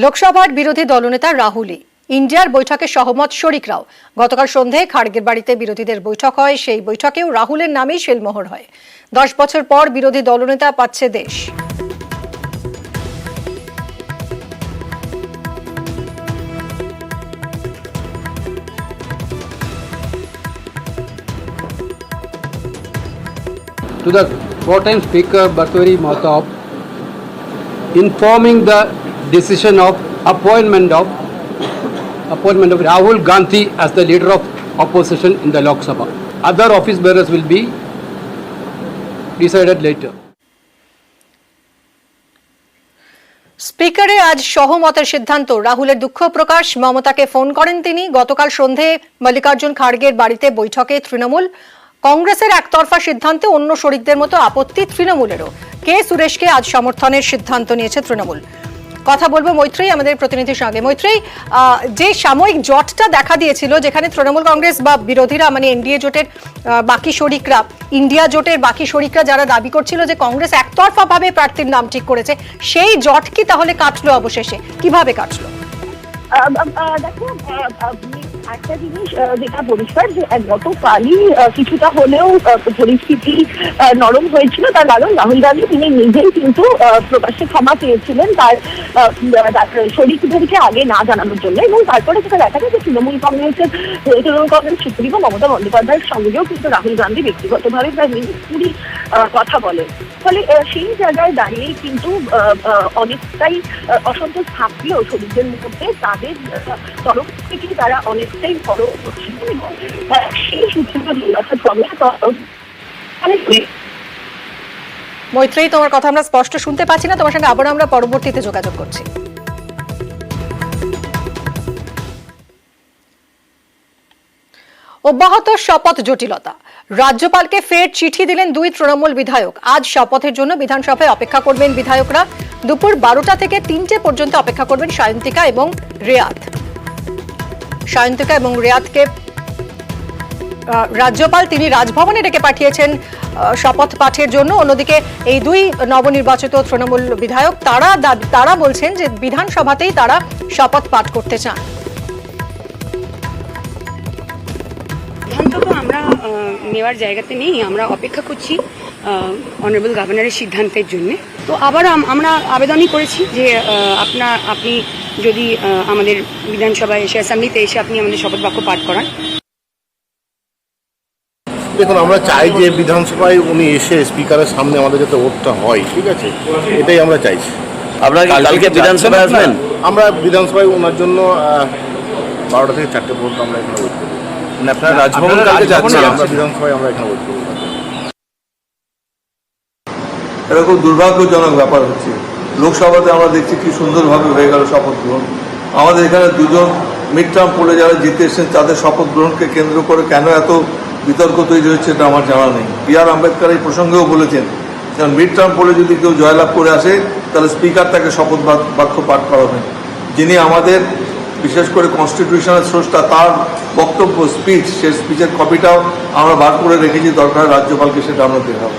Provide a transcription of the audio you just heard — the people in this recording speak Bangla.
লোকসভার বিরোধী দলনেতা রাহুলই ইন্ডিয়ার বৈঠকে সহমত শরিকরাও। গতকাল সন্ধ্যায় খাড়গের বাড়িতে বিরোধীদের বৈঠক হয়। সেই বৈঠকেও রাহুলের নামেই শিলমোহর হয়। 10 বছর পর বিরোধী দলনেতা পাচ্ছে দেশ। To the pro-time Speaker Bhartwari Mahtab, informing the decision of appointment of Rahul Gandhi as the leader of opposition in the Lok Sabha. Other office bearers will be decided later. স্পিকারে আজ সহমতের সিদ্ধান্ত। রাহুলের দুঃখ প্রকাশ, মমতাকে ফোন করেন তিনি। গতকাল সন্ধে মল্লিকার্জুন খাড়গের বাড়িতে বৈঠকে তৃণমূল কংগ্রেসের একতরফা সিদ্ধান্তে অন্য শরিকদের মতো আপত্তি তৃণমূলেরও। কে সুরেশকে আজ সমর্থনের সিদ্ধান্ত নিয়েছে তৃণমূল। কথা বলবো মৈত্রেয়ী আমাদের প্রতিনিধির সঙ্গে। মৈত্রেয়ী, যে সাময়িক জটটা দেখা দিয়েছিল যেখানে তৃণমূল কংগ্রেস বা বিরোধীরা মানে এনডিএ জোটের বাকি শরিকরা, ইন্ডিয়া জোটের বাকি শরিকরা যারা দাবি করছিল যে কংগ্রেস একতরফা ভাবে প্রার্থীর নাম ঠিক করেছে, সেই জট কি তাহলে কাটলো অবশেষে? কিভাবে কাটলো? দেখো, একটা জিনিস যেটা পরিষ্কার যে গতকালই কিছুটা হলেও পরিস্থিতি নরম হয়েছিল। তার কারণ রাহুল গান্ধী তিনি নিজেই কিন্তু প্রকাশ্যে ক্ষমা চেয়েছিলেন তার শরিকদেরকে আগে না জানানোর জন্য। এবং তারপরে যেটা দেখা যায় যে তৃণমূল কংগ্রেস সুপ্রিমো মমতা বন্দ্যোপাধ্যায়ের সঙ্গেও কিন্তু রাহুল গান্ধী ব্যক্তিগতভাবে প্রায় মিনিট কথা বলেন। ফলে সেই জায়গায় দাঁড়িয়েই কিন্তু অনেকটাই অসন্তোষ থাকলেও শরিকদের মধ্যে তাদের তরফ থেকে তারা অনেকটাই বড় করছিল এবং সেই সূত্রে মৈত্রেয়ী, তোমার কথা আমরা স্পষ্ট শুনতে পাচ্ছি না। তোমার সঙ্গে আবারও আমরা পরবর্তীতে যোগাযোগ করছি। অব্যাহত শপথ জটিলতা। রাজ্যপালকে ফের চিঠি দিলেন দুই তৃণমূল বিধায়ক। আজ শপথের জন্য বিধানসভায় অপেক্ষা করবেন বিধায়করা। দুপুর 12টা থেকে 3টে পর্যন্ত অপেক্ষা করবেন সায়ন্তিকা এবং রেয়াতকে রাজ্যপাল তিনি রাজভবনে ডেকে পাঠিয়েছেন শপথ পাঠের জন্য। অন্যদিকে এই দুই নবনির্বাচিত তৃণমূল বিধায়ক তারা বলছেন যে বিধানসভাতেই তারা শপথ পাঠ করতে চান। সিদ্ধান্ত তো আমরা নেওয়ার জায়গাতে নেই, আমরা অপেক্ষা করছি অনারেবল গভর্নরের সিদ্ধান্তের জন্য। তো আবার আমরা আবেদনই করেছি যে আপনি যদি আমাদের বিধানসভায় এসে অ্যাসেম্বলিতে এসে আপনি আমাদের শপথ বাক্য পাঠ করান। দেখুন, আমরা চাই যে বিধানসভায় উনি এসে স্পিকারের সামনে আমাদের যাতে ভোটটা হয়, ঠিক আছে, এটাই আমরা চাইছি। আপনারা কালকে বিধানসভায় আসবেন? আমরা বিধানসভায় ওনার জন্য 12টা থেকে 4টে পর্যন্ত আমরা এখানে ওয়েট করবো। আপনারা রাজভবন কালকে যাচ্ছেন? আমরা বিধানসভায় আমরা এখানে ওয়েট করবো। এটা খুব দুর্ভাগ্যজনক ব্যাপার হচ্ছে। লোকসভাতে আমরা দেখছি কি সুন্দরভাবে হয়ে গেল শপথ গ্রহণ। আমাদের এখানে দুজন মিড টার্ম পোলে যারা জিতে এসেছেন তাদের শপথ গ্রহণকে কেন্দ্র করে কেন এত বিতর্ক তৈরি হচ্ছে এটা আমার জানা নেই। B.R. আম্বেদকর এই প্রসঙ্গেও বলেছেন, কারণ মিড টার্ম পোলে যদি কেউ জয়লাভ করে আসে তাহলে স্পিকার তাকে শপথ বাক্য পাঠ করাবেন। যিনি আমাদের বিশেষ করে কনস্টিটিউশনাল স্রষ্টা, তার বক্তব্য স্পিচ, সেই স্পিচের কপিটাও আমরা বার করে রেখেছি, দরকার রাজ্যপালকে সেটা আমরা দেখাবো।